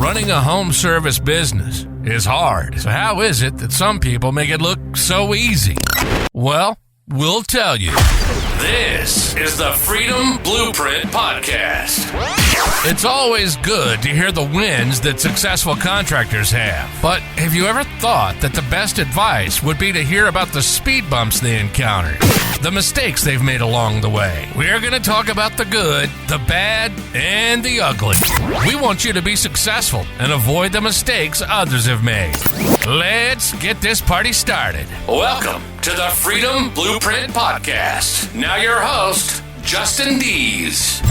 Running a home service business is hard. So how is it that some people make it look so easy? Well, we'll tell you. This is the Freedom Blueprint Podcast. It's always good to hear the wins that successful contractors have. But have you ever thought that the best advice would be to hear about the speed bumps they encountered, the mistakes they've made along the way? We're going to talk about the good, the bad, and the ugly. We want you to be successful and avoid the mistakes others have made. Let's get this party started. Welcome to the Freedom Blueprint Podcast. Now your host, Justin Deese.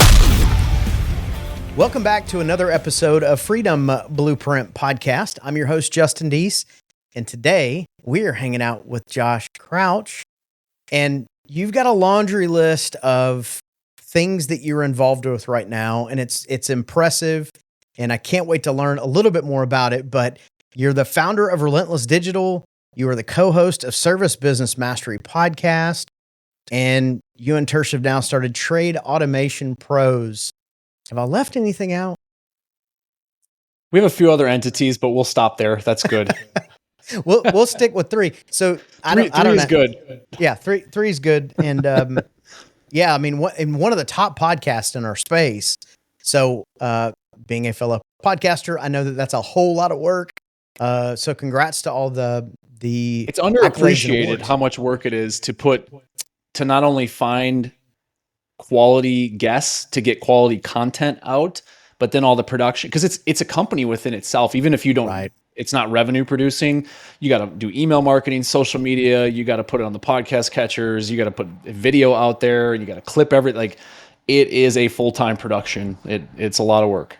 Welcome back to another episode of Freedom Blueprint Podcast. I'm your host, Justin Deese, and today we're hanging out with Josh Crouch, and you've got a laundry list of things that you're involved with right now, and it's impressive, and I can't wait to learn a little bit more about it, but you're the founder of Relentless Digital, you are the co-host of Service Business Mastery Podcast, and you and Tersh have now started Trade Automation Pros. Have I left anything out? We have a few other entities, but we'll stop there. That's good. We'll stick with three. So I don't three know. is good. Yeah, three is good. And yeah, I mean, one of the top podcasts in our space. So being a fellow podcaster, I know that that's a whole lot of work. So congrats to all the. It's underappreciated how much work it is to not only find quality guests to get quality content out, but then all the production, because it's a company within itself. Even if you don't, it's not revenue producing, you got to do email marketing, social media, you got to put it on the podcast catchers, you got to put video out there, and you got to clip everything. Like, it is a full-time production. It's a lot of work.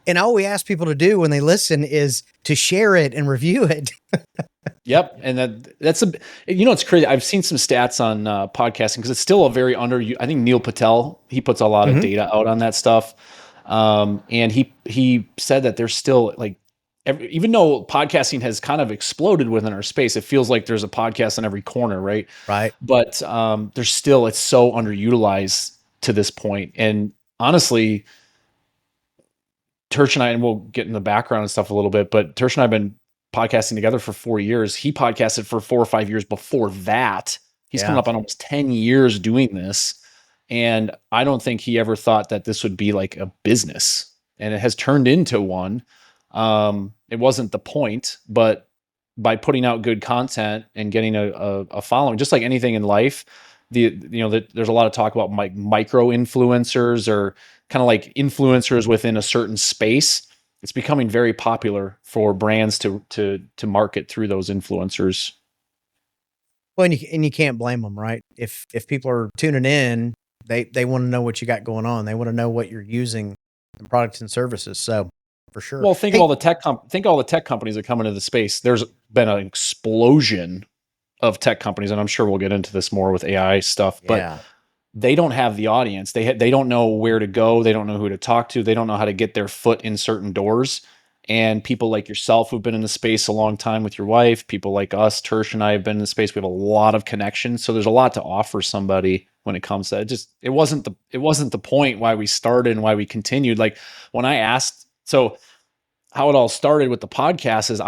And all we ask people to do when they listen is to share it and review it. Yep. And that's it's crazy. I've seen some stats on podcasting because it's still a very I think Neil Patel, he puts a lot of data out on that stuff. And he said that there's still even though podcasting has kind of exploded within our space, it feels like there's a podcast in every corner. Right. Right. But it's so underutilized to this point. And honestly, Tersh and I, and we'll get in the background and stuff a little bit, but Tersh and I have been podcasting together for 4 years. He podcasted for 4 or 5 years before that. He's coming up on almost 10 years doing this. And I don't think he ever thought that this would be like a business, and it has turned into one. It wasn't the point, but by putting out good content and getting a following, just like anything in life, there's a lot of talk about micro influencers, or kind of like influencers within a certain space. It's becoming very popular for brands to market through those influencers. Well, and you can't blame them, right? If people are tuning in, they want to know what you got going on. They want to know what you're using in products and services. So for sure. Well, think of all the tech companies that come into the space. There's been an explosion of tech companies, and I'm sure we'll get into this more with AI stuff, but they don't have the audience. They don't know where to go. They don't know who to talk to. They don't know how to get their foot in certain doors. And people like yourself who've been in the space a long time with your wife, people like us, Tersh and I have been in the space. We have a lot of connections. So there's a lot to offer somebody when it comes to it. It wasn't the point why we started and why we continued. Like, when I asked, so how it all started with the podcast is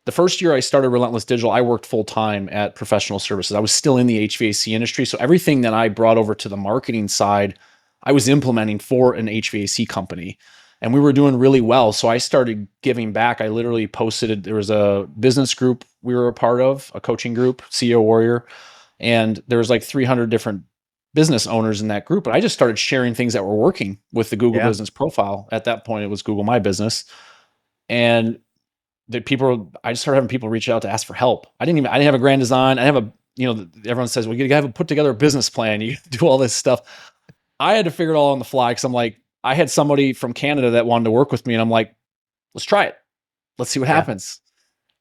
the first year I started Relentless Digital, I worked full-time at professional services. I was still in the HVAC industry. So everything that I brought over to the marketing side, I was implementing for an HVAC company, and we were doing really well. So I started giving back. I literally posted, there was a business group we were a part of, a coaching group, CEO Warrior. And there was like 300 different business owners in that group. But I just started sharing things that were working with the Google business profile. At that point, it was Google My Business. And I just started having people reach out to ask for help. I didn't have a grand design. Everyone says, well, you gotta put together a business plan. You do all this stuff. I had to figure it all on the fly, because I'm like, I had somebody from Canada that wanted to work with me, and I'm like, let's try it. Let's see what happens.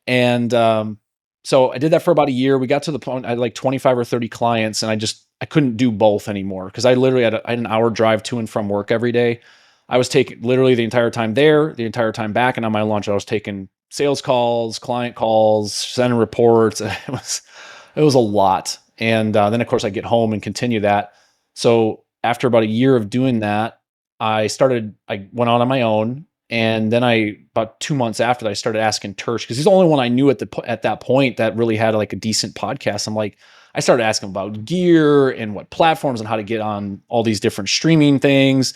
And so I did that for about a year. We got to the point, I had like 25 or 30 clients, and I couldn't do both anymore, because I literally had an hour drive to and from work every day. I was taking literally the entire time there, the entire time back, and on my lunch, I was taking sales calls, client calls, sending reports. It was a lot. And then of course I get home and continue that. So after about a year of doing that, I went out on my own, And then about 2 months after that, I started asking Tersh, because he's the only one I knew at that point that really had like a decent podcast. I started asking about gear and what platforms and how to get on all these different streaming things.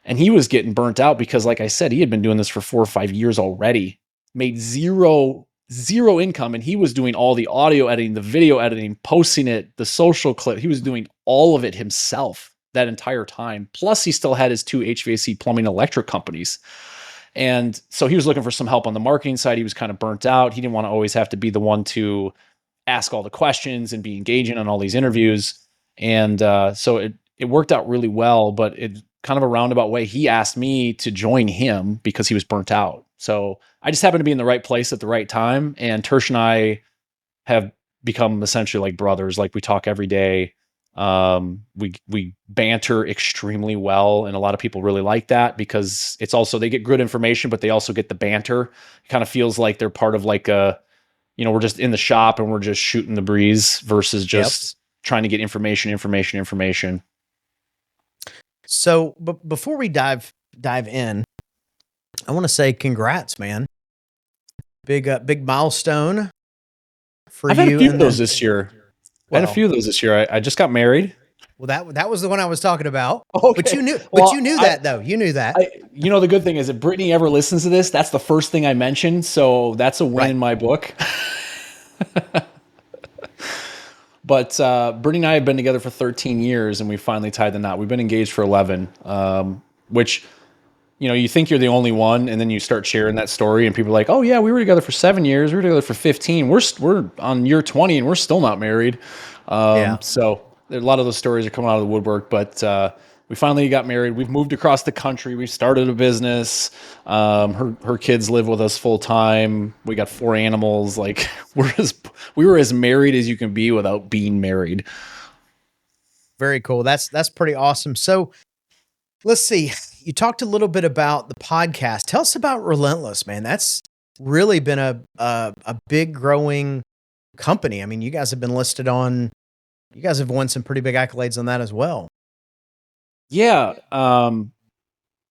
And he was getting burnt out because, like I said, he had been doing this for 4 or 5 years already, made zero income. And he was doing all the audio editing, the video editing, posting it, the social clip. He was doing all of it himself that entire time. Plus he still had his 2 HVAC plumbing electric companies. And so he was looking for some help on the marketing side. He was kind of burnt out. He didn't want to always have to be the one to ask all the questions and be engaging on all these interviews. And so it worked out really well, but it kind of a roundabout way. He asked me to join him because he was burnt out. So I just happened to be in the right place at the right time. And Tersh and I have become essentially like brothers. Like, we talk every day. We banter extremely well, and a lot of people really like that because it's also, they get good information, but they also get the banter. It kind of feels like they're part of like we're just in the shop and we're just shooting the breeze versus just trying to get information. So, but before we dive in, I want to say congrats, man. Big milestone for you. I've had a few of those this year. I just got married. Well, that was the one I was talking about. Okay. But you knew that though. You knew that. The good thing is, if Brittany ever listens to this, that's the first thing I mentioned. So that's a win in my book. But Brittany and I have been together for 13 years, and we finally tied the knot. We've been engaged for 11, which, you think you're the only one, and then you start sharing that story, and people are like, "Oh yeah, we were together for 7 years. We were together for 15. We're on year 20, and we're still not married." So a lot of those stories are coming out of the woodwork, but we finally got married. We've moved across the country. We've started a business. Her kids live with us full time. We got 4 animals. Like, we were as married as you can be without being married. Very cool. That's pretty awesome. So let's see. You talked a little bit about the podcast. Tell us about Relentless, man. That's really been a big growing company. I mean, you guys have been listed on, you guys have won some pretty big accolades on that as well. Yeah.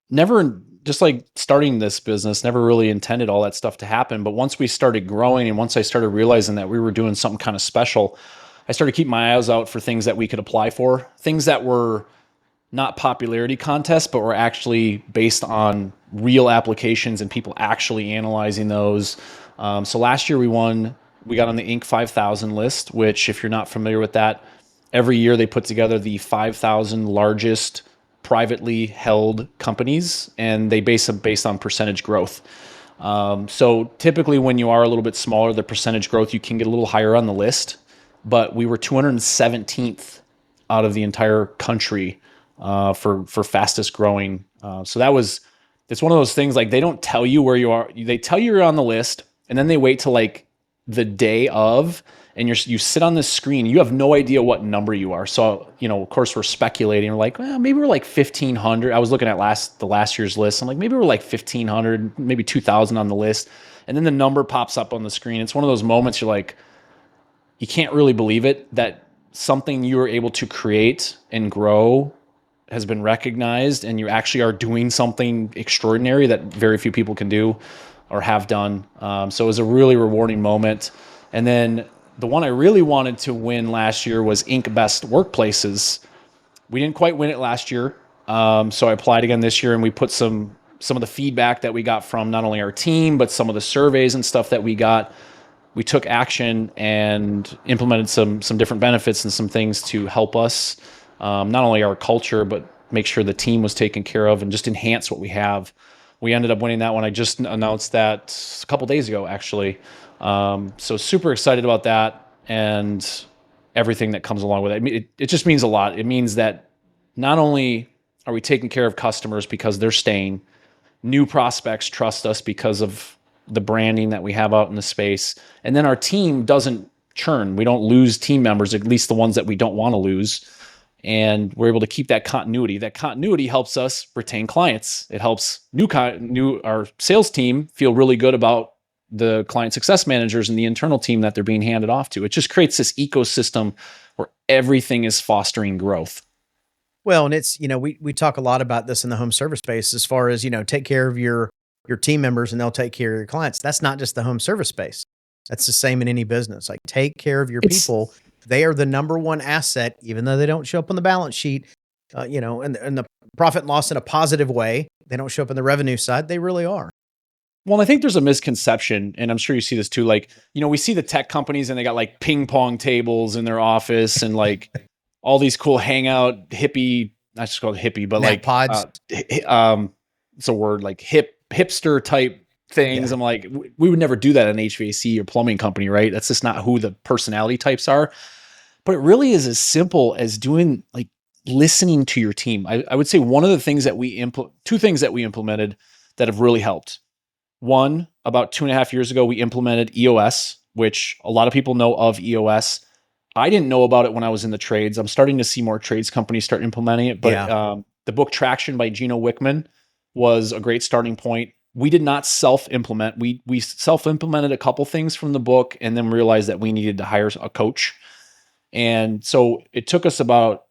Never, just like starting this business, never really intended all that stuff to happen. But once we started growing, and once I started realizing that we were doing something kind of special, I started keeping my eyes out for things that we could apply for, things that were not popularity contests, but were actually based on real applications and people actually analyzing those. So last year we got on the Inc. 5000 list, which, if you're not familiar with that, every year they put together the 5,000 largest privately held companies, and they base them based on percentage growth. So typically when you are a little bit smaller, the percentage growth, you can get a little higher on the list, but we were 217th out of the entire country for fastest growing. So it's one of those things, like, they don't tell you where you are. They tell you you're on the list, and then they wait till like the day of, and you sit on this screen. You have no idea what number you are. So, of course, we're speculating. We're like, well, maybe we're like 1,500. I was looking at the last year's list. I'm like, maybe we're like 1,500, maybe 2,000 on the list. And then the number pops up on the screen. It's one of those moments you're like, you can't really believe it, that something you were able to create and grow has been recognized, and you actually are doing something extraordinary that very few people can do or have done. So it was a really rewarding moment. And then the one I really wanted to win last year was Inc. Best Workplaces. We didn't quite win it last year. So I applied again this year, and we put some of the feedback that we got from not only our team, but some of the surveys and stuff that we got. We took action and implemented some different benefits and some things to help us, not only our culture, but make sure the team was taken care of and just enhance what we have. We ended up winning that one. I just announced that a couple days ago, actually. So super excited about that and everything that comes along with it. I mean, it just means a lot. It means that not only are we taking care of customers because they're staying, new prospects trust us because of the branding that we have out in the space. And then our team doesn't churn. We don't lose team members, at least the ones that we don't want to lose. And we're able to keep that continuity. That continuity helps us retain clients. It helps our sales team feel really good about the client success managers and the internal team that they're being handed off to. It just creates this ecosystem where everything is fostering growth. Well, and it's, we talk a lot about this in the home service space as far as, take care of your your team members and they'll take care of your clients. That's not just the home service space. That's the same in any business. Like, take care of your people. They are the number one asset, even though they don't show up on the balance sheet, and the profit and loss in a positive way. They don't show up on the revenue side. They really are. Well, I think there's a misconception, and I'm sure you see this too. Like, we see the tech companies and they got like ping pong tables in their office and like all these cool hangout hippie, not just called hippie, but like pods. It's a word, like hipster type things. Yeah. I'm like, we would never do that in an HVAC or plumbing company, right? That's just not who the personality types are. But it really is as simple as doing like listening to your team. I would say one of the things that two things that we implemented that have really helped. One, about 2.5 years ago, we implemented EOS, which a lot of people know of EOS. I didn't know about it when I was in the trades. I'm starting to see more trades companies start implementing it. But the book Traction by Gino Wickman was a great starting point. We did not self-implement. We self-implemented a couple things from the book and then realized that we needed to hire a coach. And so it took us about,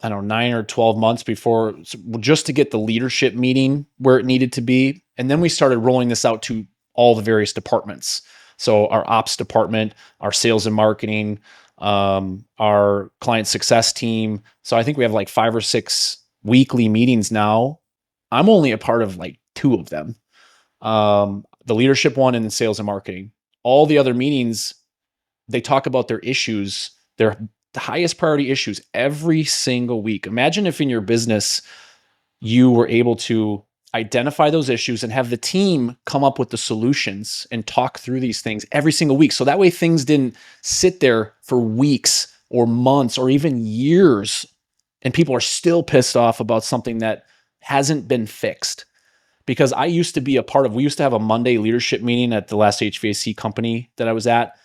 9 or 12 months before, just to get the leadership meeting where it needed to be. And then we started rolling this out to all the various departments. So our ops department, our sales and marketing, our client success team. So I think we have like 5 or 6 weekly meetings now. I'm only a part of like 2 of them. The leadership one and the sales and marketing. All the other meetings, they talk about their issues, their highest priority issues every single week. Imagine if in your business, you were able to identify those issues and have the team come up with the solutions and talk through these things every single week. So that way things didn't sit there for weeks or months or even years and people are still pissed off about something that hasn't been fixed. Because I used to be we used to have a Monday leadership meeting at the last HVAC company that I was at.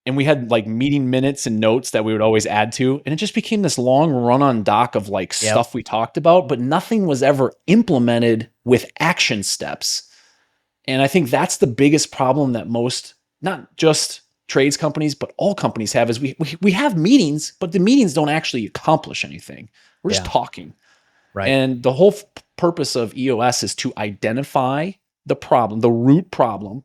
And we had like meeting minutes and notes that we would always add to. And it just became this long run-on doc of like stuff we talked about, but nothing was ever implemented with action steps. And I think that's the biggest problem that most, not just trades companies, but all companies have, is we have meetings, but the meetings don't actually accomplish anything. We're just talking. Right. And the whole purpose of EOS is to identify the problem, the root problem,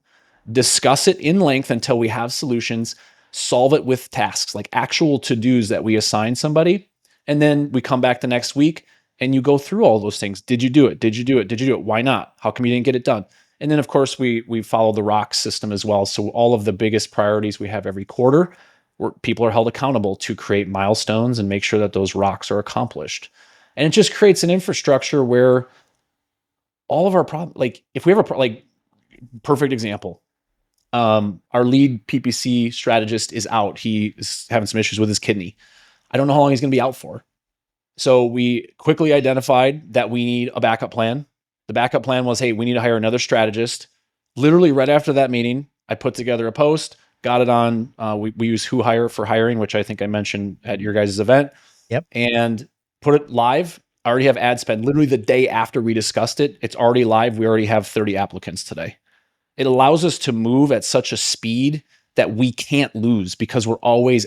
discuss it in length until we have solutions, solve it with tasks, like actual to-dos that we assign somebody. And then we come back the next week and you go through all those things. Did you do it? Did you do it? Did you do it? Why not? How come you didn't get it done? And then of course we follow the ROC system as well. So all of the biggest priorities we have every quarter, where people are held accountable to create milestones and make sure that those ROCs are accomplished. And it just creates an infrastructure where all of our problems, like if we have perfect example, our lead PPC strategist is out. He is having some issues with his kidney. I don't know how long he's going to be out for. So we quickly identified that we need a backup plan. The backup plan was, hey, we need to hire another strategist. Literally right after that meeting, I put together a post, got it on, we use Who Hire for hiring, which I think I mentioned at your guys' event. Yep. And put it live. I already have ad spend. Literally the day after we discussed it, it's already live. We already have 30 applicants today. It allows us to move at such a speed that we can't lose because we're always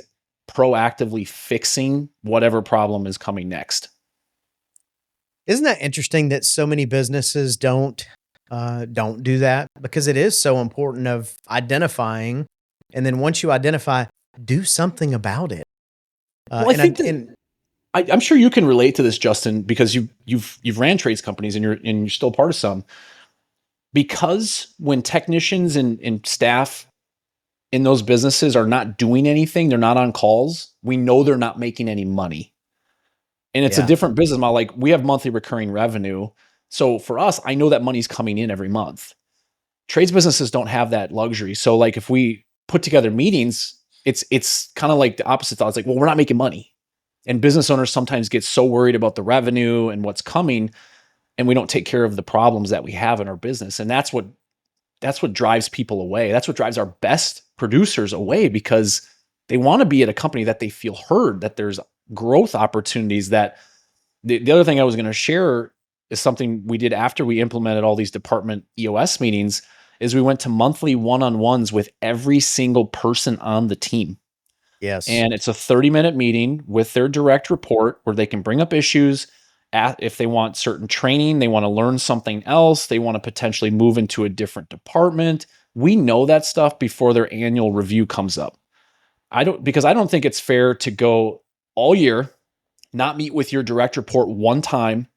proactively fixing whatever problem is coming next. Isn't that interesting that so many businesses don't do that? Because it is so important of identifying, and then once you identify, do something about it. Well, I'm sure you can relate to this, Justin, because you've ran trades companies and you're still part of some. Because when technicians and staff in those businesses are not doing anything, they're not on calls, we know they're not making any money. And it's a different business model. Like we have monthly recurring revenue. So for us, I know that money's coming in every month. Trades businesses don't have that luxury. So like if we put together meetings, it's kind of like the opposite thought. It's like, well, we're not making money. And business owners sometimes get so worried about the revenue and what's coming, and we don't take care of the problems that we have in our business. And that's what drives people away. That's what drives our best producers away, because they want to be at a company that they feel heard, that there's growth opportunities. That the other thing I was going to share is something we did after we implemented all these department EOS meetings, is we went to monthly one-on-ones with every single person on the team. Yes. And it's a 30-minute meeting with their direct report where they can bring up issues, if they want certain training, they want to learn something else, they want to potentially move into a different department. We know that stuff before their annual review comes up. Because I don't think it's fair to go all year, not meet with your direct report one time,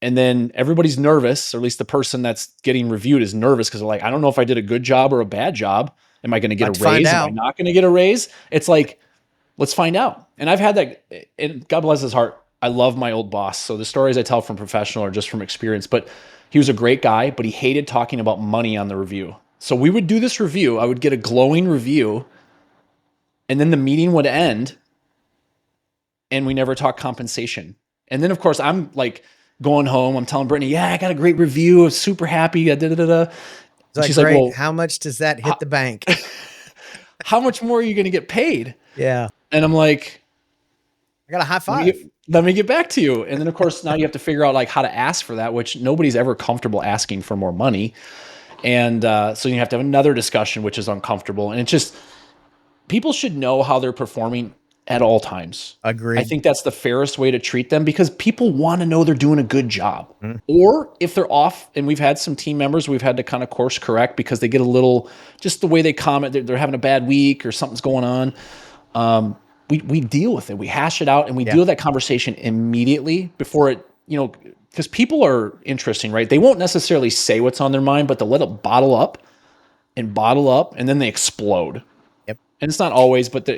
and then everybody's nervous, or at least the person that's getting reviewed is nervous because they're like, I don't know if I did a good job or a bad job. Am I going to get a raise? Am I not going to get a raise? It's like, let's find out. And I've had that, and God bless his heart, I love my old boss. So the stories I tell from professional are just from experience, but he was a great guy, but he hated talking about money on the review. So we would do this review. I would get a glowing review, and then the meeting would end, and we never talk compensation. And then, of course, I'm like going home. I'm telling Brittany, yeah, I got a great review. I was super happy. She's like, well, how much does that hit the bank? How much more are you going to get paid? Yeah. And I'm like, I got a high five. Let me get back to you. And then, of course, now you have to figure out like how to ask for that, which nobody's ever comfortable asking for more money. And so you have to have another discussion, which is uncomfortable. And it's just, people should know how they're performing at all times. Agreed. I think that's the fairest way to treat them, because people want to know they're doing a good job. Or if they're off, and we've had some team members we've had to kind of course correct because they get a little, just the way they comment, they're having a bad week or something's going on. We deal with it. We hash it out, and we deal with that conversation immediately before it, because people are interesting, right? They won't necessarily say what's on their mind, but they'll let it bottle up, and then they explode. And it's not always, but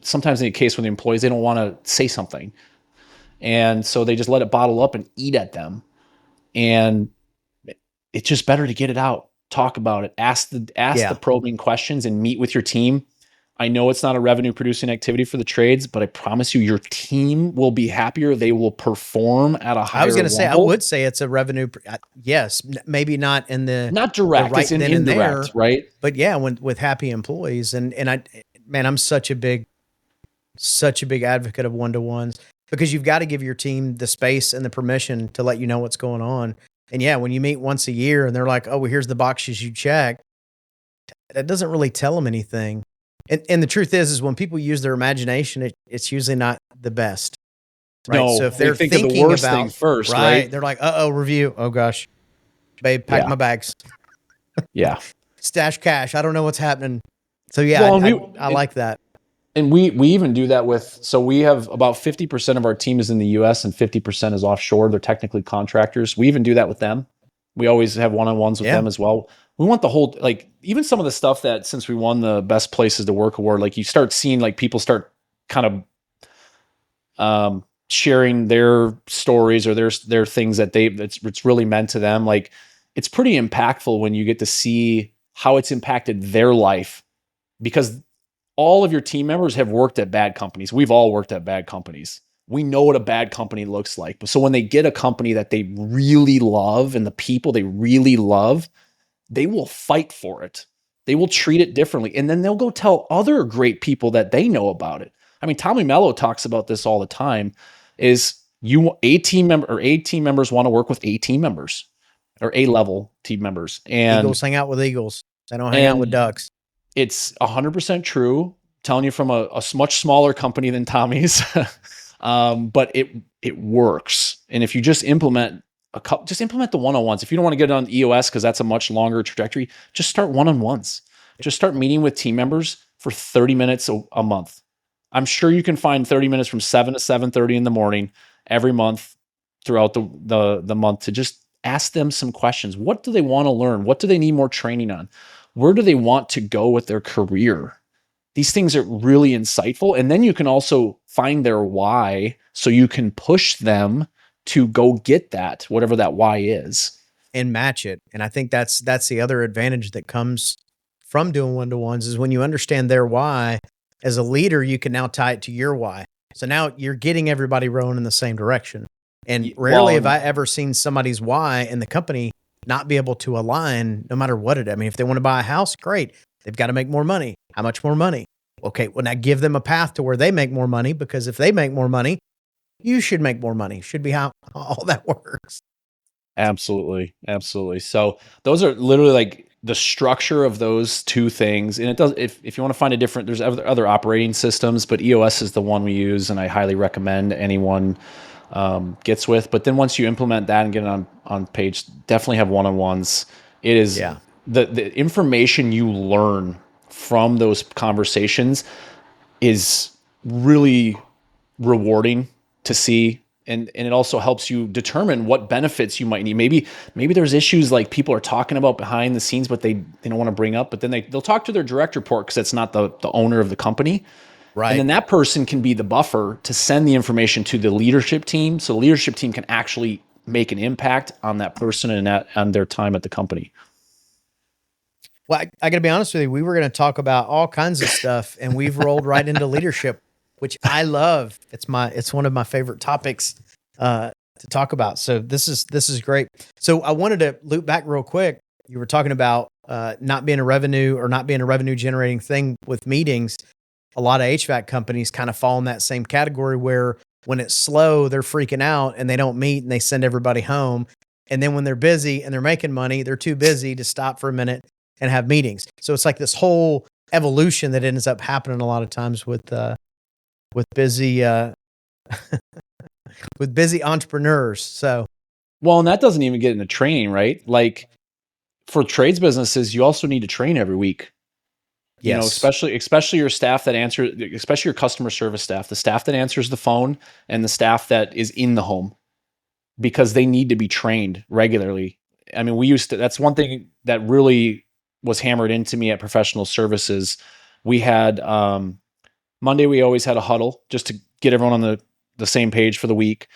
sometimes in the case with the employees, they don't want to say something. And so they just let it bottle up and eat at them. And it's just better to get it out, talk about it, ask the probing questions, and meet with your team. I know it's not a revenue producing activity for the trades, but I promise you, your team will be happier. They will perform at a higher level. I was going to say, I would say it's a revenue. Yes. Maybe not in not direct, it's indirect, right? But yeah, with happy employees. And I'm such a big advocate of one-to-ones, because you've got to give your team the space and the permission to let you know what's going on. And yeah, when you meet once a year and they're like, oh, well, here's the boxes you check, that doesn't really tell them anything. And the truth is when people use their imagination, it's usually not the best. Right? No, so if they're think of the worst thing first, right? They're like, review. Oh gosh, babe, pack my bags. Yeah. Stash cash. I don't know what's happening. So yeah, I like that. And we even do that so we have about 50% of our team is in the US and 50% is offshore. They're technically contractors. We even do that with them. We always have one-on-ones with them as well. We want the whole, like, even some of the stuff that, since we won the Best Places to Work award, like you start seeing like people start kind of sharing their stories or their things that it's really meant to them. Like, it's pretty impactful when you get to see how it's impacted their life, because all of your team members have worked at bad companies. We've all worked at bad companies. We know what a bad company looks like. So when they get a company that they really love and the people they really love, they will fight for it. They will treat it differently. And then they'll go tell other great people that they know about it. I mean, Tommy Mello talks about this all the time, is A team members want to work with A team members, or A-level team members. And Eagles hang out with Eagles. They don't hang out with Ducks. It's 100% true. I'm telling you, from a much smaller company than Tommy's, but it works. And if you just implement the one-on-ones. If you don't want to get on EOS, because that's a much longer trajectory, just start one-on-ones. Just start meeting with team members for 30 minutes a month. I'm sure you can find 30 minutes from 7 to 7:30 in the morning every month throughout the month to just ask them some questions. What do they want to learn? What do they need more training on? Where do they want to go with their career? These things are really insightful. And then you can also find their why, so you can push them to go get that, whatever that why is, and match it. And I think that's the other advantage that comes from doing one-to-ones, is when you understand their why. As a leader, you can now tie it to your why. So now you're getting everybody rowing in the same direction. And rarely have I ever seen somebody's why in the company not be able to align, no matter what it is. I mean, if they want to buy a house, great. They've got to make more money. How much more money? Okay, well, now give them a path to where they make more money, because if they make more money, you should make more money. Should be how all that works. Absolutely. Absolutely. So those are literally like the structure of those two things. And it does, if you want to find a different, there's other operating systems, but EOS is the one we use, and I highly recommend anyone gets with. But then once you implement that and get it on page, definitely have one-on-ones. It is the information you learn from those conversations is really rewarding to see. And it also helps you determine what benefits you might need. Maybe there's issues like people are talking about behind the scenes, but they don't want to bring up, but then they'll talk to their direct report because it's not the owner of the company. Right. And then that person can be the buffer to send the information to the leadership team. So the leadership team can actually make an impact on that person and on their time at the company. Well, I got to be honest with you. We were going to talk about all kinds of stuff, and we've rolled right into leadership, which I love. It's one of my favorite topics to talk about. So this is great. So I wanted to loop back real quick. You were talking about not being a revenue generating thing with meetings. A lot of HVAC companies kind of fall in that same category where when it's slow, they're freaking out and they don't meet and they send everybody home. And then when they're busy and they're making money, they're too busy to stop for a minute and have meetings. So it's like this whole evolution that ends up happening a lot of times with busy with busy entrepreneurs. So, well, and that doesn't even get into training, right? Like for trades businesses, you also need to train every week. You know, especially your staff that answer, especially your customer service staff, the staff that answers the phone and the staff that is in the home, because they need to be trained regularly. I mean, that's one thing that really was hammered into me at professional services. We had, Monday, we always had a huddle just to get everyone on the same page for the week,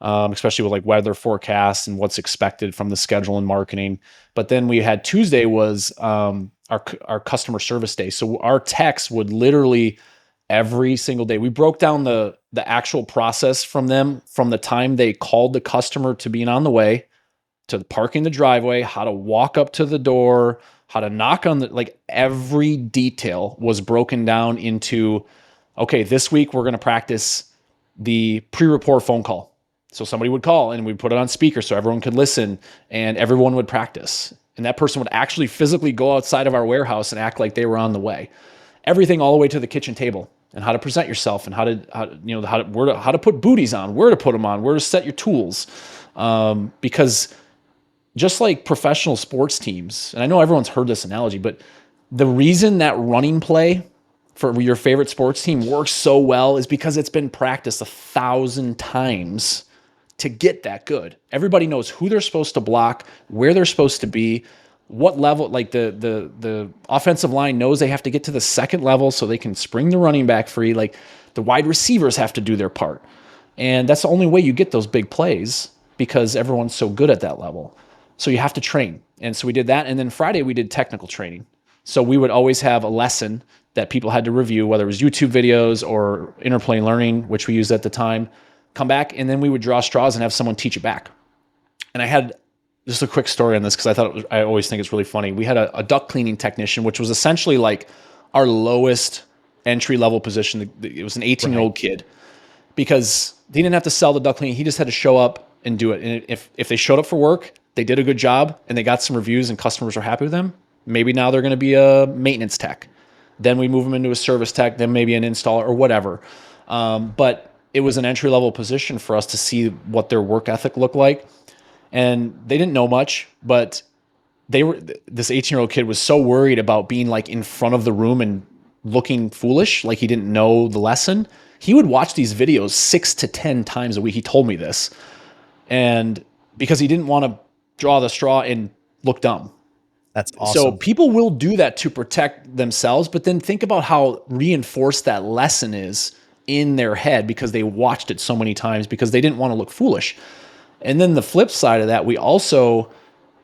especially with like weather forecasts and what's expected from the schedule and marketing. But then we had Tuesday was our customer service day. So our techs would literally every single day, we broke down the actual process from them from the time they called the customer to being on the way to parking the driveway, how to walk up to the door, how to knock on like every detail was broken down into, okay, this week we're going to practice the pre-report phone call. So somebody would call and we'd put it on speaker so everyone could listen and everyone would practice. And that person would actually physically go outside of our warehouse and act like they were on the way. Everything all the way to the kitchen table and how to present yourself and how to put booties on, where to put them on, where to set your tools. Because just like professional sports teams, and I know everyone's heard this analogy, but the reason that running play for your favorite sports team works so well is because it's been practiced 1,000 times to get that good. Everybody knows who they're supposed to block, where they're supposed to be, what level, like the offensive line knows they have to get to the second level so they can spring the running back free. Like the wide receivers have to do their part. And that's the only way you get those big plays because everyone's so good at that level. So you have to train. And so we did that. And then Friday we did technical training. So we would always have a lesson that people had to review, whether it was YouTube videos or Interplay Learning, which we used at the time, come back, and then we would draw straws and have someone teach it back. And I had just a quick story on this because I always think it's really funny. We had a duct cleaning technician, which was essentially like our lowest entry-level position. It was an 18-year-old kid because he didn't have to sell the duct cleaning. He just had to show up and do it. And if they showed up for work, they did a good job, and they got some reviews and customers were happy with them, maybe now they're going to be a maintenance tech. Then we move them into a service tech, then maybe an installer or whatever. But it was an entry-level position for us to see what their work ethic looked like. And they didn't know much, but this 18-year-old kid was so worried about being like in front of the room and looking foolish, like he didn't know the lesson. He would watch these videos 6 to 10 times a week. He told me this. And because he didn't want to draw the straw and look dumb. That's awesome. So people will do that to protect themselves, but then think about how reinforced that lesson is in their head because they watched it so many times because they didn't want to look foolish. And then the flip side of that,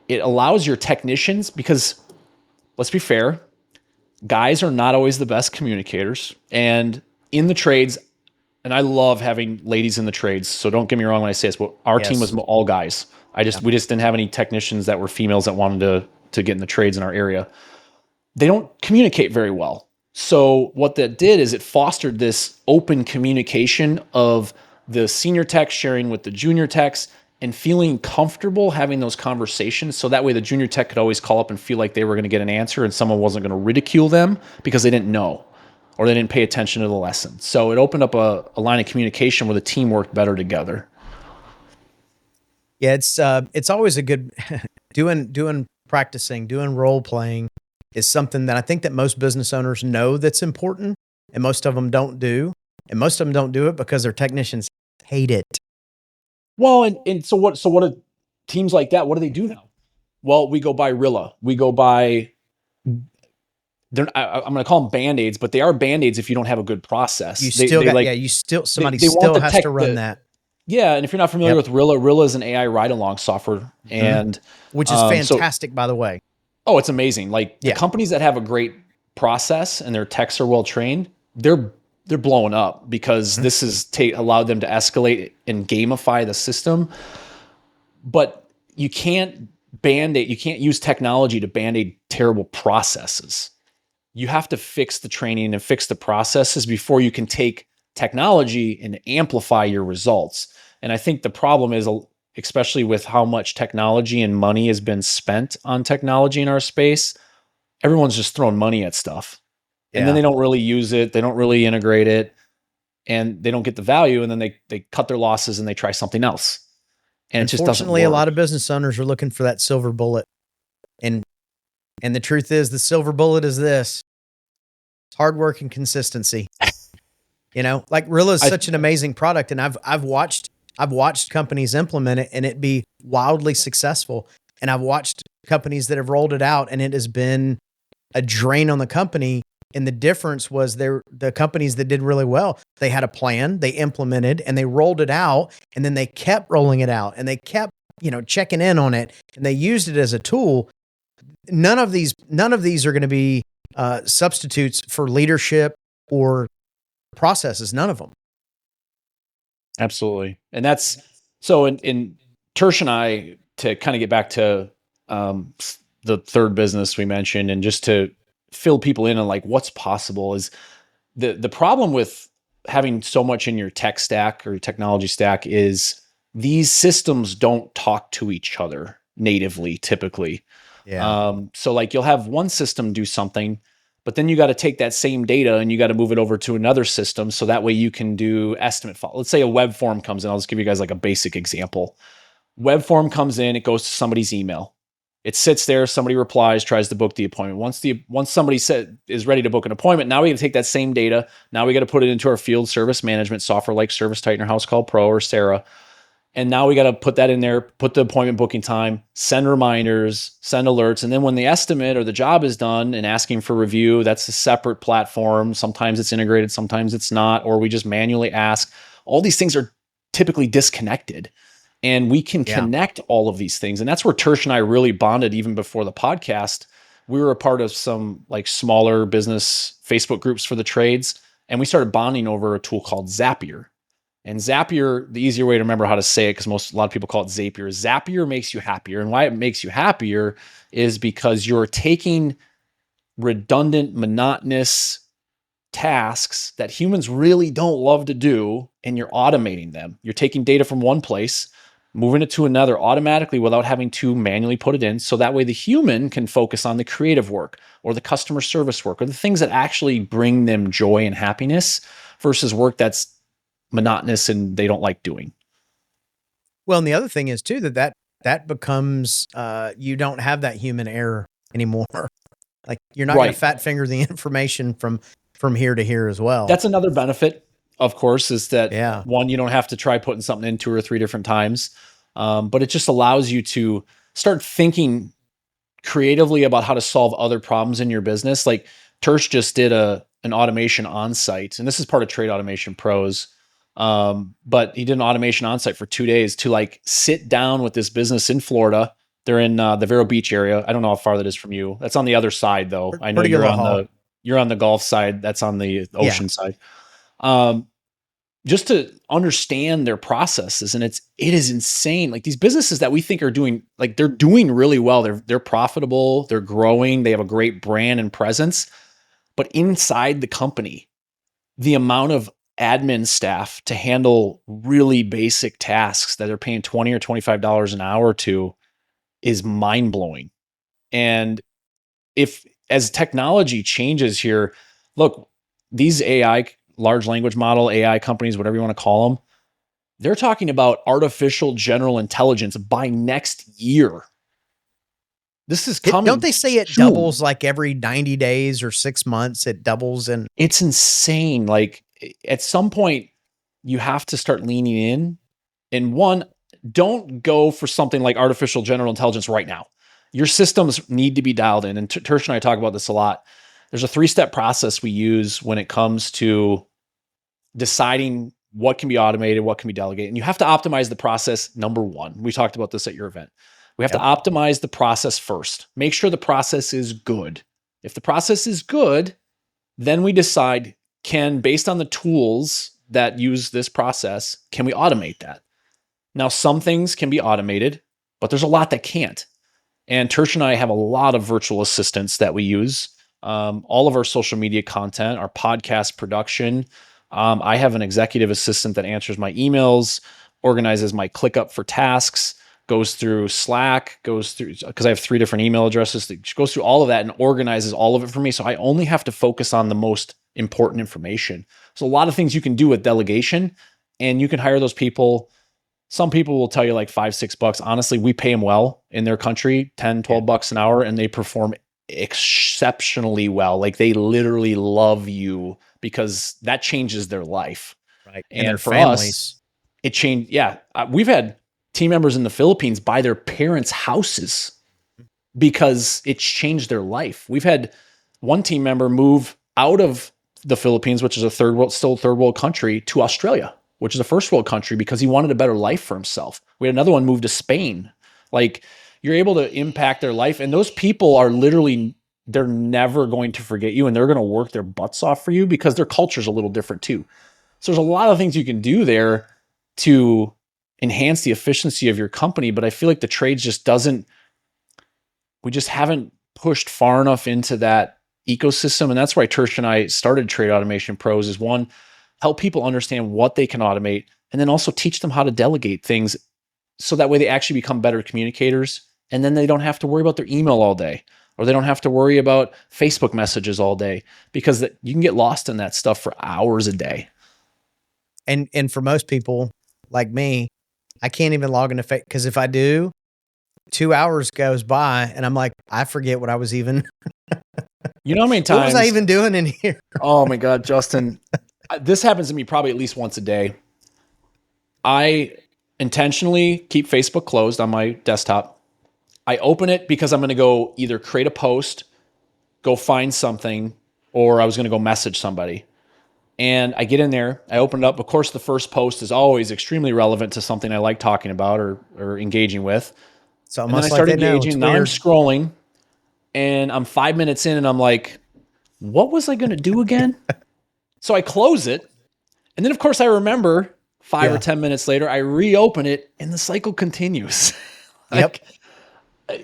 it allows your technicians, because let's be fair, guys are not always the best communicators. And in the trades, and I love having ladies in the trades, so don't get me wrong when I say this, but our team was all guys. We just didn't have any technicians that were females that wanted to get in the trades in our area. They don't communicate very well. So what that did is it fostered this open communication of the senior techs sharing with the junior techs and feeling comfortable having those conversations. So that way the junior tech could always call up and feel like they were going to get an answer and someone wasn't going to ridicule them because they didn't know or they didn't pay attention to the lesson. So it opened up a line of communication where the team worked better together. Yeah, it's always a good practicing, doing role playing is something that I think that most business owners know that's important, and most of them don't do. And most of them don't do it because their technicians hate it. Well, and so what do teams like that, what do they do now? Well, we go buy Rilla. We go buy I'm going to call them Band-Aids, but they are Band-Aids if you don't have a good process. You They still got, like yeah, you still, somebody they want still the has tech to run that. Yeah, and if you're not familiar Yep. with Rilla is an AI ride-along software, and Which is fantastic, by the way. oh, it's amazing. Like the Yeah. companies that have a great process and their techs are well trained, they're blowing up because this has allowed them to escalate and gamify the system. But you can't you can't use technology to band-aid terrible processes. You have to fix the training and fix the processes before you can take technology and amplify your results. And I think the problem is, especially with how much technology and money has been spent on technology in our space, everyone's just throwing money at stuff. And then they don't really use it. They don't really integrate it, and they don't get the value. And then they cut their losses and they try something else. And it just doesn't work. Unfortunately, a lot of business owners are looking for that silver bullet. And the truth is, the silver bullet is this: hard work and consistency. Like Rilla is such an amazing product, and I've watched companies implement it and it be wildly successful. And I've watched companies that have rolled it out and it has been a drain on the company. And the difference was the companies that did really well, they had a plan, they implemented, and they rolled it out, and then they kept rolling it out, and they kept, checking in on it, and they used it as a tool. None of these are going to be substitutes for leadership or processes. None of them. Absolutely. And that's so in Tersh and I, to kind of get back to the third business we mentioned, and just to fill people in on like what's possible, is the problem with having so much in your tech stack or your technology stack is these systems don't talk to each other natively typically. So like you'll have one system do something, but then you got to take that same data and you got to move it over to another system. So that way you can do estimate file. Let's say a web form comes in. I'll just give you guys like a basic example. Web form comes in, it goes to somebody's email. It sits there, somebody replies, tries to book the appointment. Once somebody is ready to book an appointment, now we got to take that same data. Now we got to put it into our field service management software like ServiceTitan or House Call Pro or Sarah. And now we got to put that in there, put the appointment booking time, send reminders, send alerts. And then when the estimate or the job is done and asking for review, that's a separate platform. Sometimes it's integrated, sometimes it's not, or we just manually ask. All these things are typically disconnected. And we can connect all of these things. And that's where Tersh and I really bonded even before the podcast. We were a part of some like smaller business Facebook groups for the trades. And we started bonding over a tool called Zapier. And Zapier, the easier way to remember how to say it, because a lot of people call it Zapier. Zapier makes you happier. And why it makes you happier is because you're taking redundant, monotonous tasks that humans really don't love to do, and you're automating them. You're taking data from one place, moving it to another automatically without having to manually put it in. So that way the human can focus on the creative work or the customer service work or the things that actually bring them joy and happiness versus work that's monotonous and they don't like doing. Well, and the other thing is too, that becomes, you don't have that human error anymore. Like you're not going to fat finger the information from here to here as well. That's another benefit, of course, is that one, you don't have to try putting something in 2 or 3 different times. But it just allows you to start thinking creatively about how to solve other problems in your business. Like Tersh just did an automation on site, and this is part of Trade Automation Pros. But he did an automation on site for 2 days to like sit down with this business in Florida. They're in the Vero Beach area. I don't know how far that is from you. That's on the other side though. I know you're on the Gulf side. That's on the ocean side. Just to understand their processes. And it is insane. Like these businesses that we think are doing, like they're doing really well. They're profitable. They're growing. They have a great brand and presence, but inside the company, the amount of admin staff to handle really basic tasks that they're paying $20 or $25 an hour to is mind blowing. And as technology changes here, look, these AI, large language model, AI companies, whatever you want to call them, They're talking about artificial general intelligence by next year. This is coming. Don't they say it soon. doubles like every 90 days or 6 months? It doubles. And it's insane. Like at some point you have to start leaning in. And one, don't go for something like artificial general intelligence right now. Your systems need to be dialed in. And Tersh and I talk about this a lot. There's a 3-step process we use when it comes to deciding what can be automated, what can be delegated. And you have to optimize the process. Number one, we talked about this at your event. We have to optimize the process first. Make sure the process is good. If the process is good, then we decide, based on the tools that use this process, can we automate that? Now, some things can be automated, but there's a lot that can't. And Tersh and I have a lot of virtual assistants that we use. All of our social media content, our podcast production. I have an executive assistant that answers my emails, organizes my ClickUp for tasks, goes through Slack, because I have 3 different email addresses, that goes through all of that and organizes all of it for me. So I only have to focus on the most important information. So a lot of things you can do with delegation, and you can hire those people. Some people will tell you like $5-6. Honestly, we pay them well in their country, $10-12 an hour, and they perform exceptionally well. Like they literally love you because that changes their life. Right. And their for families. us, it changed. Yeah. We've had team members in the Philippines buy their parents' houses because it's changed their life. We've had one team member move out of the Philippines, which is a third world country, to Australia, which is a first world country, because he wanted a better life for himself. We had another one move to Spain. Like, you're able to impact their life. And those people are literally, they're never going to forget you, and they're going to work their butts off for you because their culture's a little different too. So there's a lot of things you can do there to enhance the efficiency of your company. But I feel like the trades we just haven't pushed far enough into that ecosystem. And that's why Tersh and I started Trade Automation Pros, is one, help people understand what they can automate, and then also teach them how to delegate things so that way they actually become better communicators. And then they don't have to worry about their email all day, or they don't have to worry about Facebook messages all day, because you can get lost in that stuff for hours a day. And for most people like me, I can't even log into Facebook, because if I do, 2 hours goes by and I'm like, I forget what I was even. You know how many times? What was I even doing in here? Oh my God, Justin. This happens to me probably at least once a day. I intentionally keep Facebook closed on my desktop. I open it because I'm going to go either create a post, go find something, or I was going to go message somebody. And I get in there, I open it up. Of course, the first post is always extremely relevant to something I like talking about or engaging with. So and then I start engaging. Now I'm scrolling, and I'm 5 minutes in, and I'm like, what was I going to do again? So I close it. And then, of course, I remember 5 or 10 minutes later, I reopen it, and the cycle continues.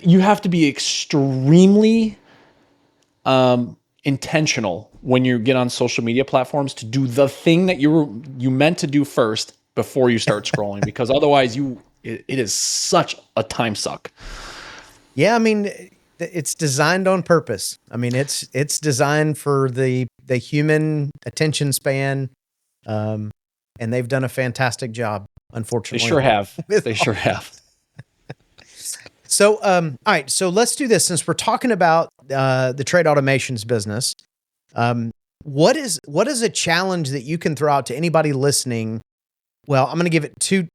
You have to be extremely intentional when you get on social media platforms to do the thing that you meant to do first before you start scrolling, because otherwise it is such a time suck. Yeah, I mean, it's designed on purpose. I mean, it's designed for the human attention span, and they've done a fantastic job. Unfortunately, they sure have. They sure have. So, all right. So let's do this, since we're talking about the trade automations business. What is a challenge that you can throw out to anybody listening? Well, I'm going to give it two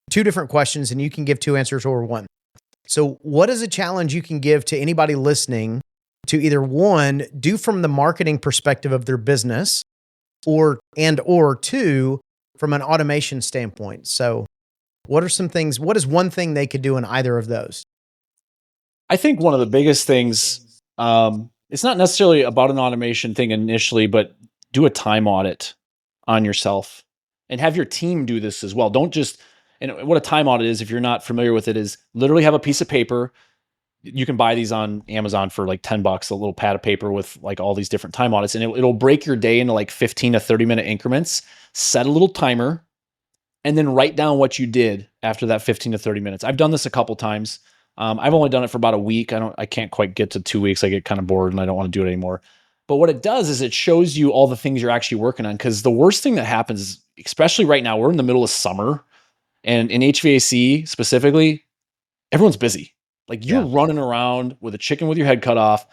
different questions, and you can give 2 answers or one. So what is a challenge you can give to anybody listening to either, one, do from the marketing perspective of their business, or 2, from an automation standpoint? So what is one thing they could do in either of those? I think one of the biggest things, it's not necessarily about an automation thing initially, but do a time audit on yourself and have your team do this as well. Don't just, and what a time audit is, if you're not familiar with it, is literally have a piece of paper. You can buy these on Amazon for like $10, a little pad of paper with like all these different time audits, and it'll break your day into like 15 to 30 minute increments. Set a little timer, and then write down what you did after that 15 to 30 minutes. I've done this a couple times. I've only done it for about a week. I can't quite get to 2 weeks. I get kind of bored and I don't want to do it anymore. But what it does is it shows you all the things you're actually working on. Because the worst thing that happens is especially right now, we're in the middle of summer, and in HVAC specifically, everyone's busy. Like you're running around with a chicken with your head cut off.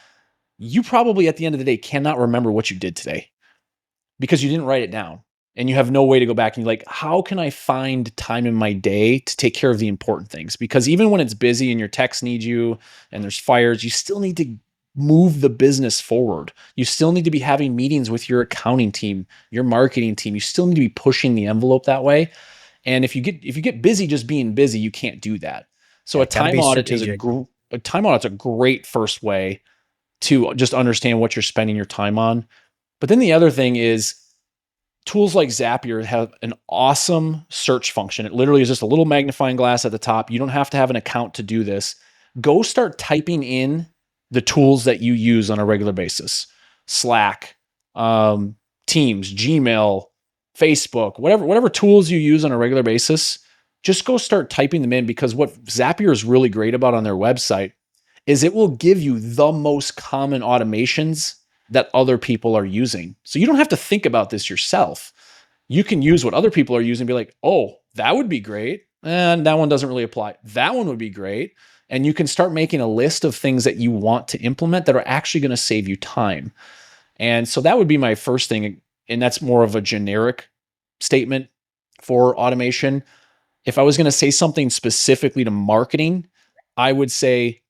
You probably at the end of the day cannot remember what you did today because you didn't write it down, and you have no way to go back and you're like, how can I find time in my day to take care of the important things? Because even when it's busy and your techs need you and there's fires, you still need to move the business forward. You still need to be having meetings with your accounting team, your marketing team. You still need to be pushing the envelope that way. And if you get busy just being busy, you can't do that. So a time audit is a time audit's a great first way to just understand what you're spending your time on. But then the other thing is tools like Zapier have an awesome search function. It literally is just a little magnifying glass at the top. You don't have to have an account to do this. Go start typing in the tools that you use on a regular basis. Slack, Teams, Gmail, Facebook, whatever tools you use on a regular basis, just go start typing them in, because what Zapier is really great about on their website is it will give you the most common automations that other people are using. So you don't have to think about this yourself. You can use what other people are using and be like, oh, that would be great. And that one doesn't really apply. That one would be great. And you can start making a list of things that you want to implement that are actually going to save you time. And so that would be my first thing. And that's more of a generic statement for automation. If I was going to say something specifically to marketing, I would say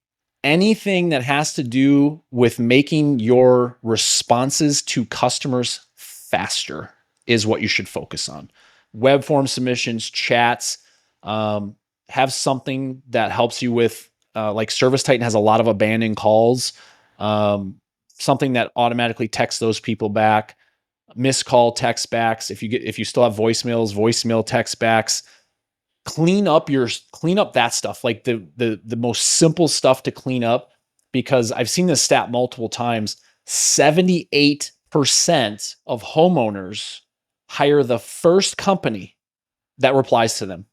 anything that has to do with making your responses to customers faster is what you should focus on. Web form submissions, chats, have something that helps you with, like Service Titan has a lot of abandoned calls, something that automatically texts those people back, missed call text backs. If you still have voicemails, voicemail text backs. Clean up that stuff, like the most simple stuff to clean up, because I've seen this stat multiple times. 78% of homeowners hire the first company that replies to them.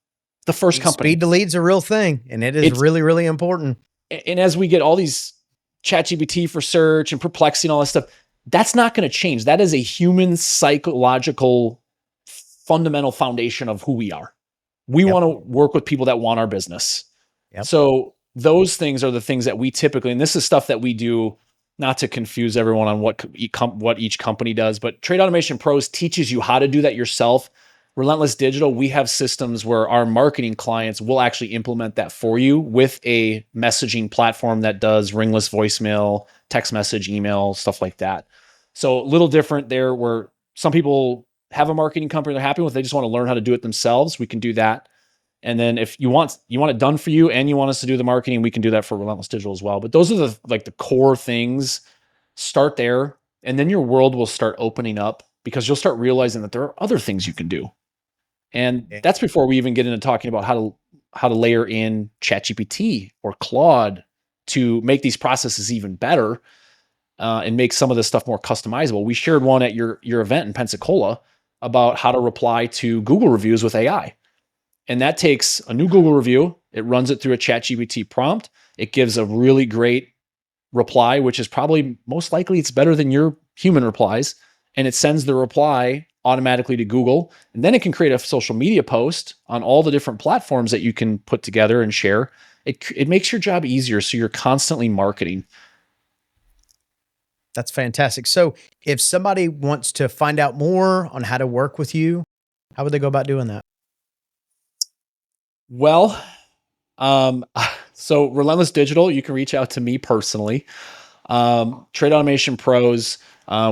The first company. Speed to lead's a real thing, and it's really, really important. And as we get all these ChatGPT for search and Perplexity and all that stuff, that's not going to change. That is a human psychological fundamental foundation of who we are. We want to work with people that want our business. So those things are the things that we typically, and this is stuff that we do, not to confuse everyone on what each company does, but Trade Automation Pros teaches you how to do that yourself. Relentless Digital, we have systems where our marketing clients will actually implement that for you with a messaging platform that does ringless voicemail, text message, email, stuff like that. So a little different there, where some people have a marketing company they're happy with, they just want to learn how to do it themselves. We can do that. And then if you want it done for you and you want us to do the marketing, we can do that for Relentless Digital as well. But those are the core things. Start there, and then your world will start opening up, because you'll start realizing that there are other things you can do. And that's before we even get into talking about how to layer in ChatGPT or Claude to make these processes even better, and make some of this stuff more customizable. We shared one at your event in Pensacola about how to reply to Google reviews with AI. And that takes a new Google review. It runs it through a ChatGPT prompt. It gives a really great reply, which is probably most likely it's better than your human replies. And it sends the reply automatically to Google. And then it can create a social media post on all the different platforms that you can put together and share. It makes your job easier. So you're constantly marketing. That's fantastic. So if somebody wants to find out more on how to work with you, how would they go about doing that? Well, so Relentless Digital, you can reach out to me personally. Trade Automation Pros,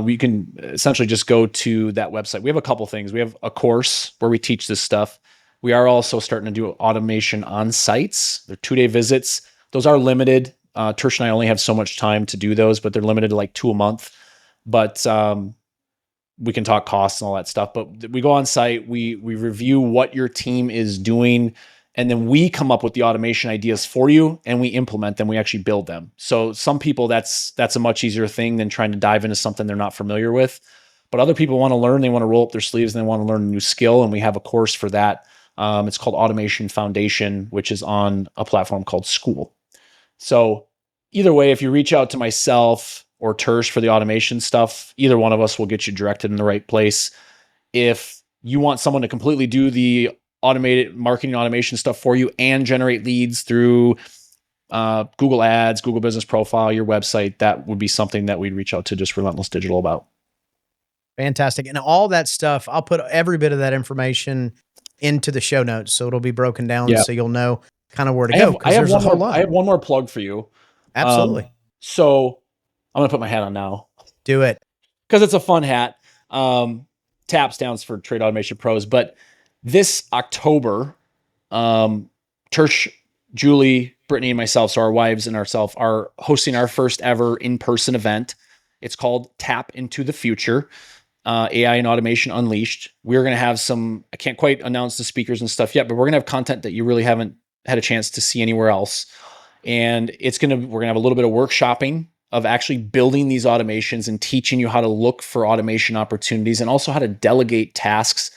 we can essentially just go to that website. We have a couple things. We have a course where we teach this stuff. We are also starting to do automation on sites. They're 2-day visits. Those are limited. Tersh and I only have so much time to do those, but they're limited to like 2 a month. But we can talk costs and all that stuff. But we go on site, we review what your team is doing, and then we come up with the automation ideas for you, and we implement them. We actually build them. So some people, that's a much easier thing than trying to dive into something they're not familiar with. But other people want to learn, they want to roll up their sleeves, and they want to learn a new skill. And we have a course for that. It's called Automation Foundation, which is on a platform called School. So either way, if you reach out to myself or Tersh for the automation stuff, either one of us will get you directed in the right place. If you want someone to completely do the automated marketing automation stuff for you and generate leads through Google Ads, Google Business Profile, your website, that would be something that we'd reach out to just Relentless Digital about. Fantastic. And all that stuff, I'll put every bit of that information into the show notes. So it'll be broken down so you'll know kind of where to go. I have one more plug for you. Absolutely. So I'm going to put my hat on now. Do it. Because it's a fun hat. TAP stands for Trade Automation Pros. But this October, Tersh, Julie, Brittany, and myself, so our wives and ourselves, are hosting our first ever in-person event. It's called Tap Into the Future, AI and Automation Unleashed. We're going to have I can't quite announce the speakers and stuff yet, but we're going to have content that you really haven't had a chance to see anywhere else. And we're going to have a little bit of workshopping of actually building these automations and teaching you how to look for automation opportunities and also how to delegate tasks.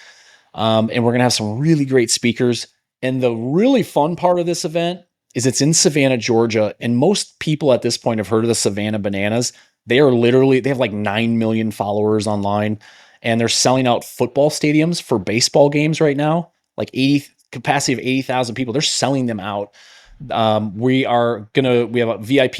And we're going to have some really great speakers. And the really fun part of this event is it's in Savannah, Georgia. And most people at this point have heard of the Savannah Bananas. They have like 9 million followers online, and they're selling out football stadiums for baseball games right now, like capacity of 80,000 people. They're selling them out. We have a VIP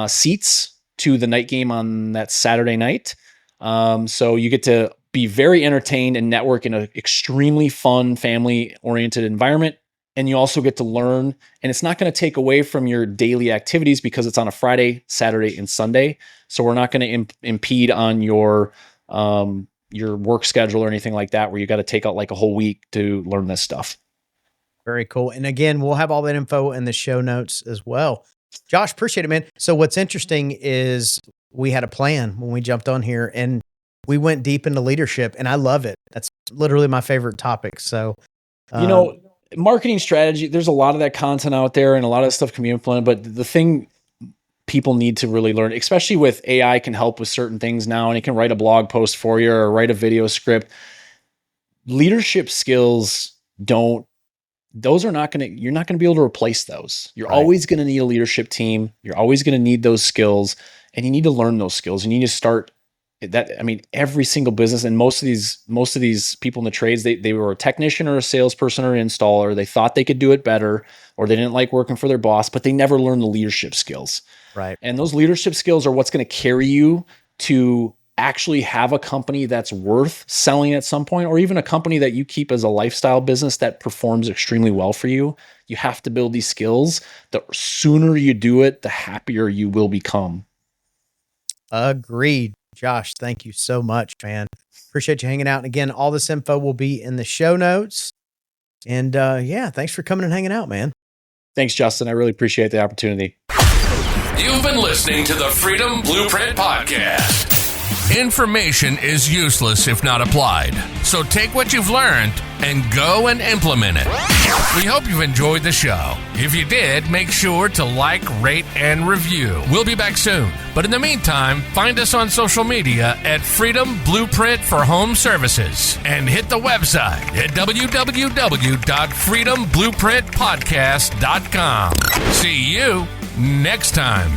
seats to the night game on that Saturday night. So you get to be very entertained and network in an extremely fun, family-oriented environment. And you also get to learn, and it's not going to take away from your daily activities because it's on a Friday, Saturday, and Sunday. So we're not going to impede on your work schedule or anything like that, where you got to take out like a whole week to learn this stuff. Very cool. And again, we'll have all that info in the show notes as well. Josh, appreciate it, man. So what's interesting is we had a plan when we jumped on here, and we went deep into leadership, and I love it. That's literally my favorite topic. So, marketing strategy, there's a lot of that content out there and a lot of stuff can be implemented, but the thing people need to really learn, especially with AI, can help with certain things now, and it can write a blog post for you or write a video script. Leadership skills you're not going to be able to replace those. You're always going to need a leadership team. You're always going to need those skills, and you need to learn those skills. You need to start that. I mean, every single business, and most of these people in the trades, they were a technician or a salesperson or an installer. They thought they could do it better, or they didn't like working for their boss, but they never learned the leadership skills. Right. And those leadership skills are what's going to carry you to actually have a company that's worth selling at some point, or even a company that you keep as a lifestyle business that performs extremely well for you. You have to build these skills. The sooner you do it, the happier you will become. Agreed. Josh, thank you so much, man. Appreciate you hanging out. And again, all this info will be in the show notes. And thanks for coming and hanging out, man. Thanks, Justin. I really appreciate the opportunity. You've been listening to the Freedom Blueprint Podcast. Information is useless if not applied. So take what you've learned and go and implement it. We hope you've enjoyed the show. If you did, make sure to like, rate, and review. We'll be back soon. But in the meantime, find us on social media at Freedom Blueprint for Home Services and hit the website at www.freedomblueprintpodcast.com. See you next time.